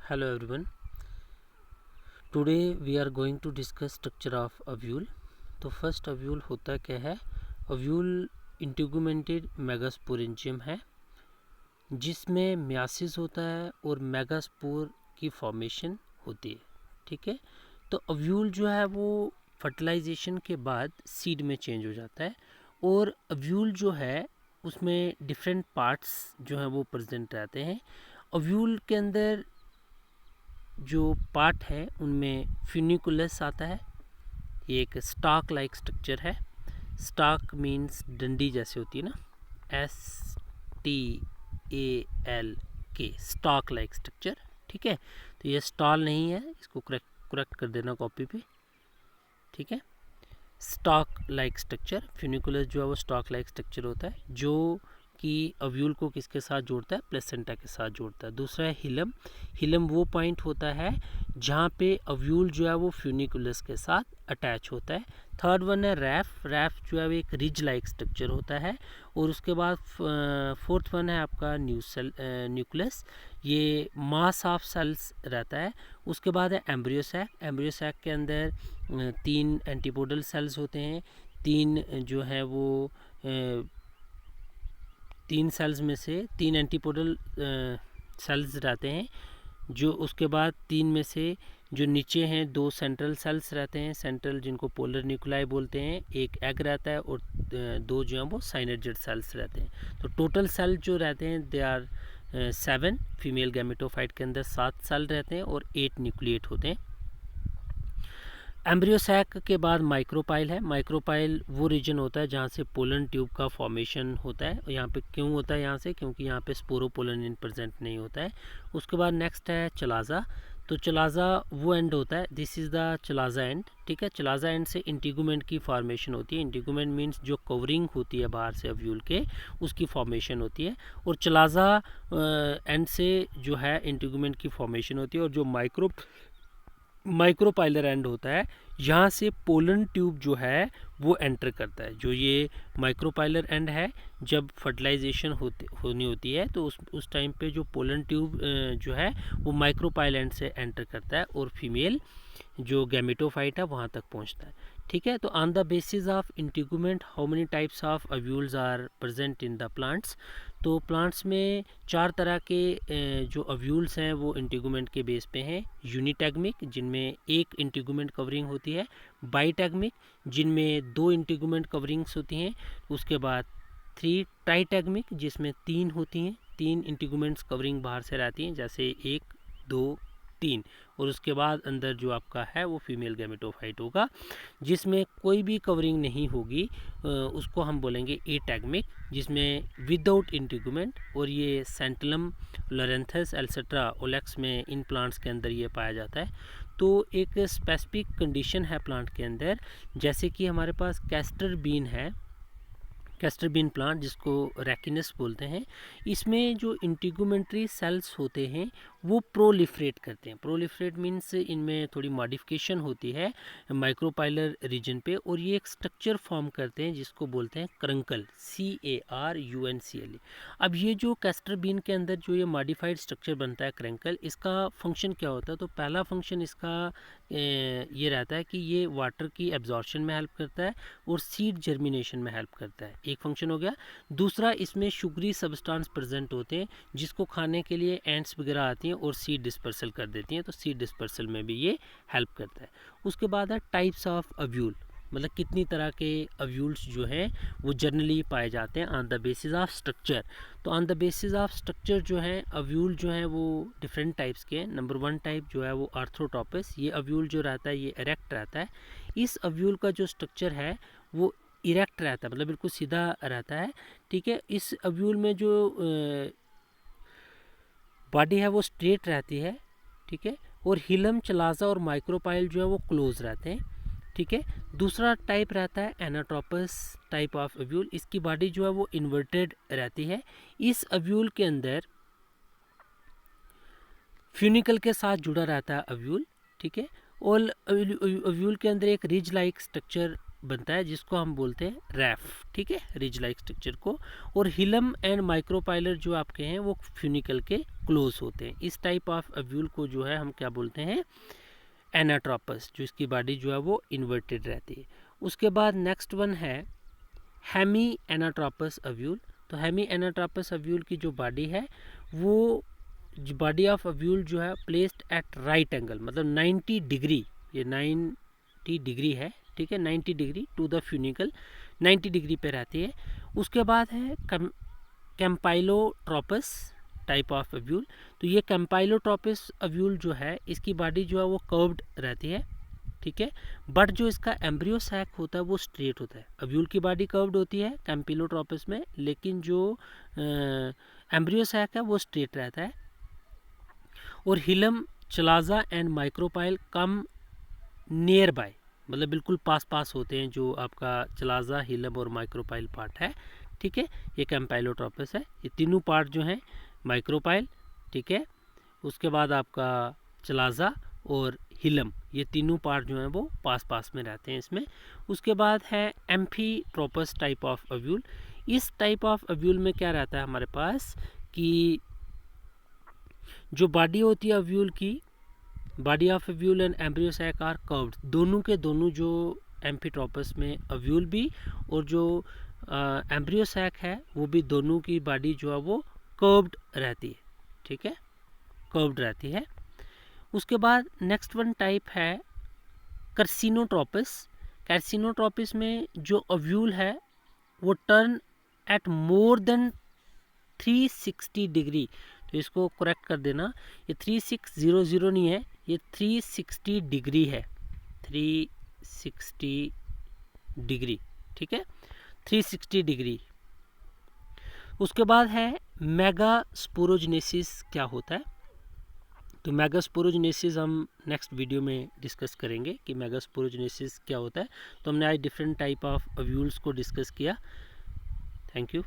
Hello everyone. Today we are going to discuss structure of ovule. तो first ovule होता क्या है? ovule इंटीगुमेंटेड megasporangium है जिसमें मियासिस होता है और मेगास्पोर की फॉर्मेशन होती है. ठीक है, तो ovule जो है वो फर्टिलाइजेशन के बाद सीड में चेंज हो जाता है और ovule जो है उसमें डिफरेंट पार्ट्स जो हैं वो प्रेजेंट रहते हैं. ovule के अंदर जो पार्ट है उनमें फ्यूनिकुलस आता है. ये एक स्टॉक लाइक स्ट्रक्चर है. स्टॉक मीन्स डंडी जैसे होती है ना, STAL स्टॉक लाइक स्ट्रक्चर. ठीक है, तो ये स्टॉल नहीं है, इसको करेक्ट कर देना कॉपी पे. ठीक है, स्टॉक लाइक स्ट्रक्चर. फ्यूनिकुलस जो है वो स्टॉक लाइक स्ट्रक्चर होता है जो कि ओव्यूल को किसके साथ जोड़ता है? प्लेसेंटा के साथ जोड़ता है. दूसरा है हिलम. हिलम वो पॉइंट होता है जहाँ पे ओव्यूल जो है वो फ्यूनिकुलस के साथ अटैच होता है. थर्ड वन है रैफ. रैफ जो है वो एक रिज लाइक स्ट्रक्चर होता है. और उसके बाद फोर्थ वन है आपका न्यूक्लियस. ये मास ऑफ सेल्स रहता है. उसके बाद है एम्ब्रियोसैक. एम्ब्रियोसैक के अंदर 3 एंटीपोडल सेल्स होते हैं. 3 जो है वो 3 सेल्स में से 3 एंटीपोडल सेल्स रहते हैं. जो उसके बाद 3 में से जो नीचे हैं 2 सेंट्रल सेल्स रहते हैं. सेंट्रल जिनको पोलर न्यूक्लाई बोलते हैं. एक एग रहता है और 2 जो हैं वो साइनर्जिड सेल्स रहते हैं. तो टोटल सेल जो रहते हैं दे आर 7. फीमेल गैमेटोफाइट के अंदर 7 सेल रहते हैं और 8 न्यूक्लिएट होते हैं. एम्ब्रियोसैक के बाद माइक्रोपाइल है. माइक्रोपाइल वो रीजन होता है जहाँ से पोलन ट्यूब का फॉर्मेशन होता है. यहाँ पे क्यों होता है? यहाँ से क्योंकि यहाँ पे स्पोरोपोलन प्रेजेंट नहीं होता है. उसके बाद नेक्स्ट है चलाजा. तो चलाजा वो एंड होता है. This is the chalaza and. ठीक है, चलाजा एंड से इंटीगुमेंट की फॉर्मेशन होती है. इंटीगुमेंट मीन्स जो कवरिंग होती है बाहर से ओव्यूल के, उसकी फॉर्मेशन होती है. और चलाजा एंड से जो है इंटीगुमेंट की फॉर्मेशन होती है. और जो माइक्रोपाइलर एंड होता है यहाँ से पोलन ट्यूब जो है वो एंटर करता है. जो ये माइक्रोपाइलर एंड है, जब फर्टिलाइजेशन होनी होती है तो उस टाइम पे जो पोलन ट्यूब जो है वो माइक्रोपाइल एंड से एंटर करता है और फीमेल जो गैमेटोफाइट है वहाँ तक पहुँचता है. ठीक है, तो on the basis of integument how many types of ovules are present in the plants. तो प्लांट्स में 4 तरह के जो ओव्यूल्स हैं वो इंटीगुमेंट के बेस पे हैं. यूनिटैगमिक जिनमें एक इंटीगुमेंट कवरिंग होती है. बाईटैगमिक जिनमें 2 इंटीगुमेंट कवरिंग्स होती हैं. उसके बाद 3 ट्राइटैगमिक जिसमें 3 होती हैं. 3 इंटीगुमेंट्स कवरिंग बाहर से रहती हैं, जैसे 1 2 3. और उसके बाद अंदर जो आपका है वो फीमेल गैमेटोफाइट होगा जिसमें कोई भी कवरिंग नहीं होगी. उसको हम बोलेंगे एटैगमिक जिसमें विदाउट इंटीगुमेंट. और ये सेंटलम, लोरेंथस, एल्सेट्रा, ओलेक्स में इन प्लांट्स के अंदर ये पाया जाता है. तो एक स्पेसिफिक कंडीशन है प्लांट के अंदर, जैसे कि हमारे पास कैस्टर बीन है, कैस्टर बीन प्लांट जिसको रैकिनस बोलते हैं. इसमें जो इंटीगुमेंट्री सेल्स होते हैं वो प्रोलिफरेट करते हैं. प्रोलिफरेट मीन्स इनमें थोड़ी मॉडिफिकेशन होती है माइक्रोपाइलर रीजन पे और ये एक स्ट्रक्चर फॉर्म करते हैं जिसको बोलते हैं क्रंकल, CARUNCLE. अब ये जो कैस्टर बीन के अंदर जो ये मॉडिफाइड स्ट्रक्चर बनता है क्रंकल, इसका फंक्शन क्या होता है? तो पहला फंक्शन इसका ये रहता है कि ये वाटर की एब्जॉर्प्शन में हेल्प करता है और सीड जर्मिनेशन में हेल्प करता है. एक फंक्शन हो गया. दूसरा, इसमें शुगरी सब्सटेंस प्रेजेंट होते हैं जिसको खाने के लिए एंट्स वगैरह आती हैं और सीड डिस्पर्सल कर देती हैं. तो सीड डिस्पर्सल में भी ये हेल्प करता है. उसके बाद है टाइप्स ऑफ ओव्यूल, मतलब कितनी तरह के ओव्यूल्स जो हैं वो जनरली पाए जाते हैं on the basis of structure. तो on the basis of structure जो है ओव्यूल जो है वो डिफरेंट टाइप्स के हैं. नंबर 1 टाइप जो है वो आर्थ्रोटॉपस. ये ओव्यूल जो रहता है ये इरेक्ट रहता है. इस ओव्यूल का जो स्ट्रक्चर है वो इरेक्ट रहता है, मतलब बिल्कुल सीधा रहता है. ठीक है, इस ओव्यूल में जो बॉडी है वो स्ट्रेट रहती है. ठीक है, और हिलम, चलाजा और माइक्रोपाइल जो है वो क्लोज रहते हैं. ठीक है, दूसरा टाइप रहता है एनाट्रोपस टाइप ऑफ ओव्यूल. इसकी बॉडी जो है वो इन्वर्टेड रहती है. इस ओव्यूल के अंदर फ्यूनिकल के साथ जुड़ा रहता है ओव्यूल. ठीक है, और ओव्यूल के अंदर एक रिज लाइक स्ट्रक्चर बनता है जिसको हम बोलते हैं रैफ, ठीक है, रिज लाइक स्ट्रक्चर को। और हिलम एंड माइक्रोपाइलर जो आपके हैं वो फ्यूनिकल के क्लोज होते हैं। इस टाइप ऑफ अव्यूल को जो है हम क्या बोलते हैं, एनाट्रोपस, जो इसकी बॉडी जो है वो इन्वर्टेड रहती है। उसके बाद नेक्स्ट वन है हेमी एनाट्रोपस अव्यूल। तो हेमी एनाट्रोपस अव्यूल की जो बॉडी है वो बॉडी ऑफ अव्यूल जो है प्लेस्ड एट राइट एंगल, मतलब 90 डिग्री, ये 90 डिग्री है, ठीक है, 90 degree to the funicle, 90 degree पे रहती है। उसके बाद है कैम्पाइलोट्रोपस टाइप ऑफ अव्यूल। तो ये कैम्पाइलोट्रोपस अव्यूल जो है इसकी बॉडी जो है वो कर्व्ड रहती है, ठीक है, बट जो इसका एम्ब्रियो सैक होता है वो स्ट्रेट होता है। अव्यूल की बॉडी कर्व्ड होती है कैम्पिलोट्रोपस में, लेकिन जो एम्ब्रियो सैक है वो स्ट्रेट रहता है। और hilum, chalaza and micropyle come near by, मतलब बिल्कुल पास पास होते हैं जो आपका चलाजा, हिलम और माइक्रोपाइल पार्ट है, ठीक है, ये कैम्पाइलोट्रोपस है। ये तीनों पार्ट जो हैं माइक्रोपाइल, ठीक है, उसके बाद आपका चलाजा और हिलम, ये तीनों पार्ट जो हैं वो पास पास में रहते हैं इसमें। उसके बाद है एम्फीट्रोपस टाइप ऑफ अव्यूल। इस टाइप ऑफ अव्यूल में क्या रहता है हमारे पास कि जो बॉडी होती है अव्यूल की, body of ovule and embryo sac are curved, दोनों के दोनों जो एम्फीट्रोपस में अव्यूल भी और जो एम्ब्रियो सैक है वो भी, दोनों की बॉडी जो है वो कर्व्ड रहती है, ठीक है, कर्व्ड रहती है। उसके बाद नेक्स्ट वन टाइप है कार्सिनोट्रोपस। कार्सिनोट्रोपस में जो अव्यूल है वो turn eight more than 360 degree. तो इसको करेक्ट कर देना, ये 3600 नहीं है, ये 360 डिग्री है, 360 डिग्री, ठीक है, 360 डिग्री। उसके बाद है मेगास्पोरोजेनेसिस क्या होता है। तो मेगास्पोरोजेनेसिस हम नेक्स्ट वीडियो में डिस्कस करेंगे कि मेगास्पोरोजेनेसिस क्या होता है। तो हमने आज डिफरेंट टाइप ऑफ अव्यूल्स को डिस्कस किया। Thank you.